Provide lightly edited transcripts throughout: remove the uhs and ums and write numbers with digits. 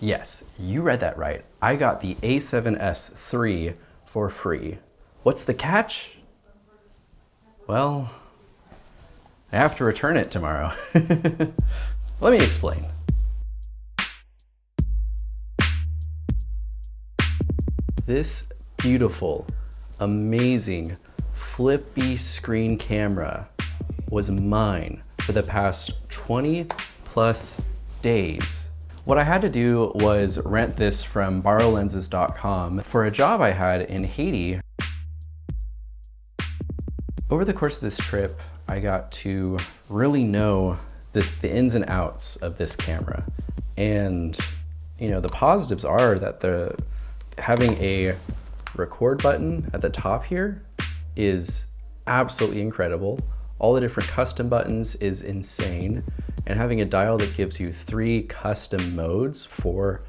Yes, you read that right. I got the a7S III for free. What's the catch? Well, I have to return it tomorrow. Let me explain. This beautiful, amazing, flippy screen camera was mine for the past 20 plus days. What I had to do was rent this from borrowlenses.com for a job I had in Haiti. Over the course of this trip, I got to really know the ins and outs of this camera. And the positives are that having a record button at the top here is absolutely incredible. All the different custom buttons is insane. And having a dial that gives you 3 custom modes for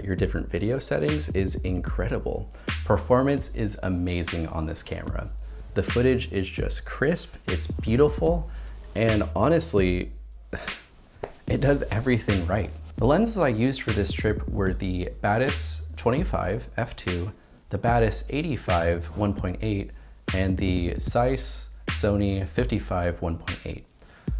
your different video settings is incredible. Performance is amazing on this camera. The footage is just crisp, it's beautiful, and honestly, it does everything right. The lenses I used for this trip were the Batis 25 f2, the Batis 85 1.8, and the Zeiss Sony 55 1.8.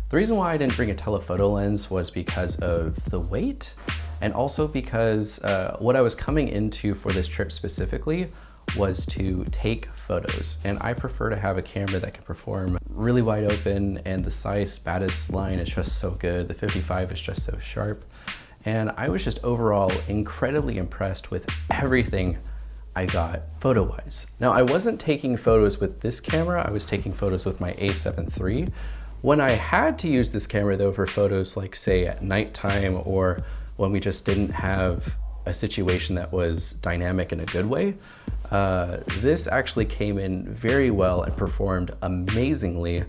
The reason why I didn't bring a telephoto lens was because of the weight, and also because what I was coming into for this trip specifically was to take photos, and I prefer to have a camera that can perform really wide open, and the Zeiss Batis line is just so good. The 55 is just so sharp, and I was just overall incredibly impressed with everything I got photo-wise. Now, I wasn't taking photos with this camera, I was taking photos with my a7 III. When I had to use this camera though for photos like say at nighttime or when we just didn't have a situation that was dynamic in a good way, this actually came in very well and performed amazingly,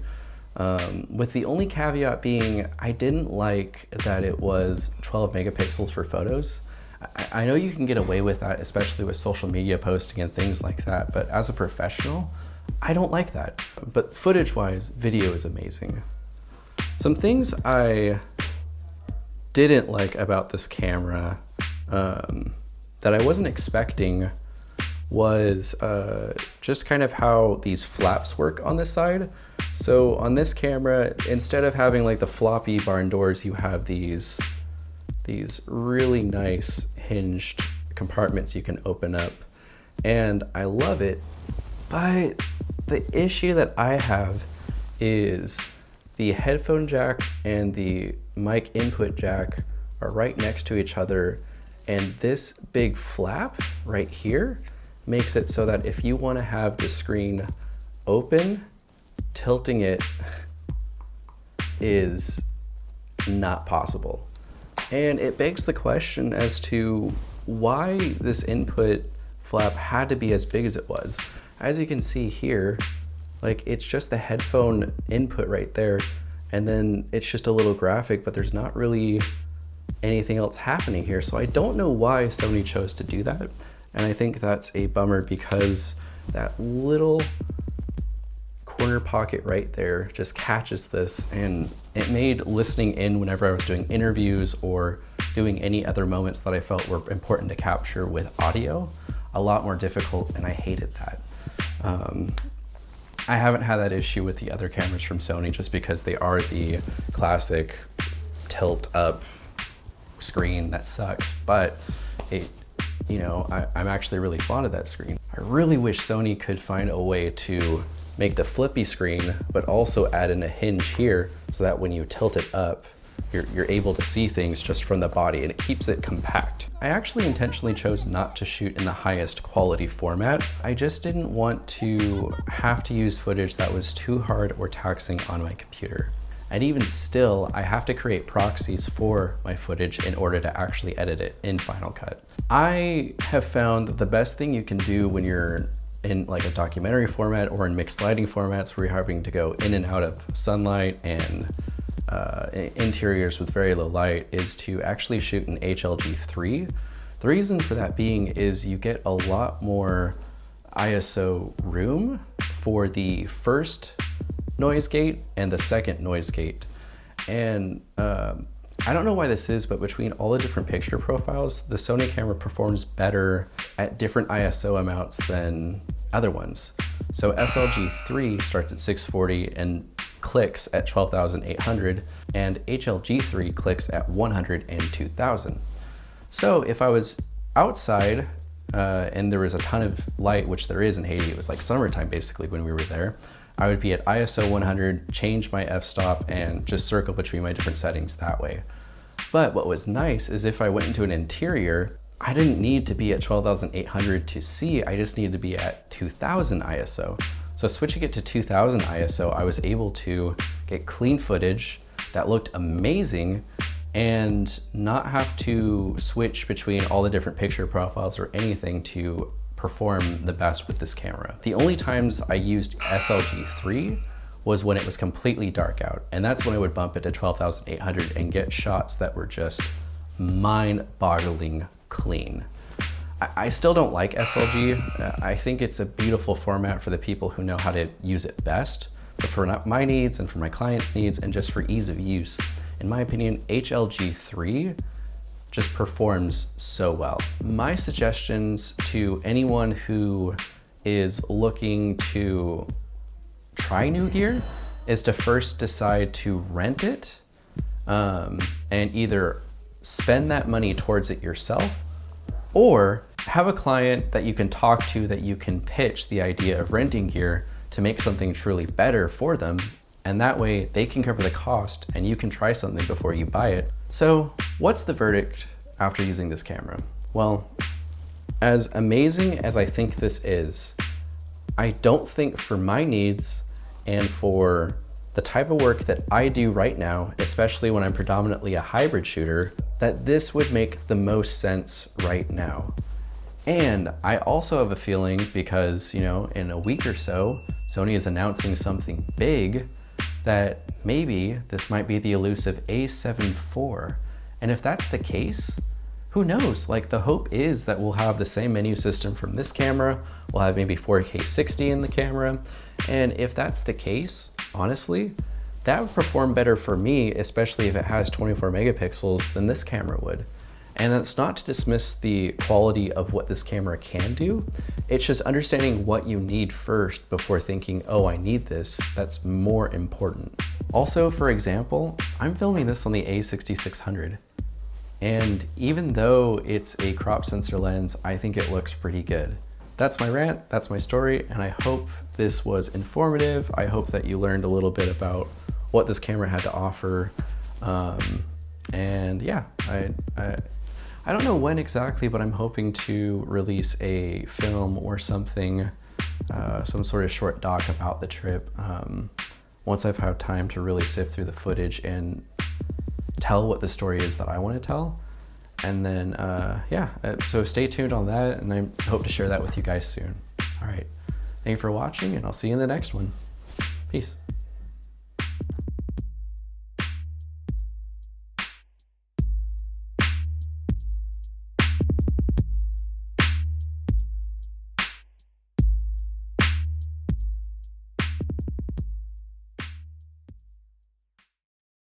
with the only caveat being I didn't like that it was 12 megapixels for photos. I know you can get away with that, especially with social media posting and things like that, but as a professional, I don't like that. But footage-wise, video is amazing. Some things I didn't like about this camera that I wasn't expecting was just kind of how these flaps work on this side. So on this camera, instead of having like the floppy barn doors, you have these really nice hinged compartments you can open up. And I love it, but the issue that I have is the headphone jack and the mic input jack are right next to each other, and this big flap right here makes it so that if you want to have the screen open, tilting it is not possible. And it begs the question as to why this input flap had to be as big as it was. As you can see here, like it's just the headphone input right there, and then it's just a little graphic, but there's not really anything else happening here. So I don't know why Sony chose to do that. And I think that's a bummer because that little corner pocket right there just catches this, and it made listening in whenever I was doing interviews or doing any other moments that I felt were important to capture with audio a lot more difficult, and I hated that. I haven't had that issue with the other cameras from Sony just because they are the classic tilt up screen that sucks, but I'm actually really fond of that screen. I really wish Sony could find a way to make the flippy screen, but also add in a hinge here so that when you tilt it up, you're able to see things just from the body, and it keeps it compact. I actually intentionally chose not to shoot in the highest quality format. I just didn't want to have to use footage that was too hard or taxing on my computer. And even still, I have to create proxies for my footage in order to actually edit it in Final Cut. I have found that the best thing you can do when you're in like a documentary format or in mixed lighting formats where you're having to go in and out of sunlight and interiors with very low light is to actually shoot in HLG3. The reason for that being is you get a lot more ISO room for the first noise gate and the second noise gate. And I don't know why this is, but between all the different picture profiles, the Sony camera performs better at different ISO amounts than other ones. So SLG3 starts at 640 and clicks at 12,800, and HLG3 clicks at 100 and 2,000. So if I was outside and there was a ton of light, which there is in Haiti, it was like summertime basically when we were there, I would be at ISO 100, change my f-stop, and just circle between my different settings that way. But what was nice is if I went into an interior, I didn't need to be at 12,800 to see, I just needed to be at 2000 ISO. So switching it to 2000 ISO, I was able to get clean footage that looked amazing and not have to switch between all the different picture profiles or anything to perform the best with this camera. The only times I used SLG3 was when it was completely dark out, and that's when I would bump it to 12,800 and get shots that were just mind-boggling clean. I still don't like SLG. I think it's a beautiful format for the people who know how to use it best, but for my needs and for my clients' needs and just for ease of use, in my opinion, HLG3 just performs so well. My suggestions to anyone who is looking to try new gear is to first decide to rent it and either spend that money towards it yourself or have a client that you can talk to, that you can pitch the idea of renting gear to make something truly better for them. And that way they can cover the cost and you can try something before you buy it. So what's the verdict after using this camera? Well, as amazing as I think this is, I don't think for my needs and for the type of work that I do right now, especially when I'm predominantly a hybrid shooter, that this would make the most sense right now. And I also have a feeling because, you know, in a week or so, Sony is announcing something big that maybe this might be the elusive a7 IV. And if that's the case, who knows? Like, the hope is that we'll have the same menu system from this camera. We'll have maybe 4K 60 in the camera. And if that's the case, honestly, that would perform better for me, especially if it has 24 megapixels than this camera would. And it's not to dismiss the quality of what this camera can do. It's just understanding what you need first before thinking, oh, I need this. That's more important. Also, for example, I'm filming this on the a6600. And even though it's a crop sensor lens, I think it looks pretty good. That's my rant, that's my story, and I hope this was informative. I hope that you learned a little bit about what this camera had to offer. And yeah, I don't know when exactly, but I'm hoping to release a film or something, some sort of short doc about the trip, once I've had time to really sift through the footage and tell what the story is that I want to tell. And then, yeah, so stay tuned on that, and I hope to share that with you guys soon. All right, thank you for watching, and I'll see you in the next one. Peace.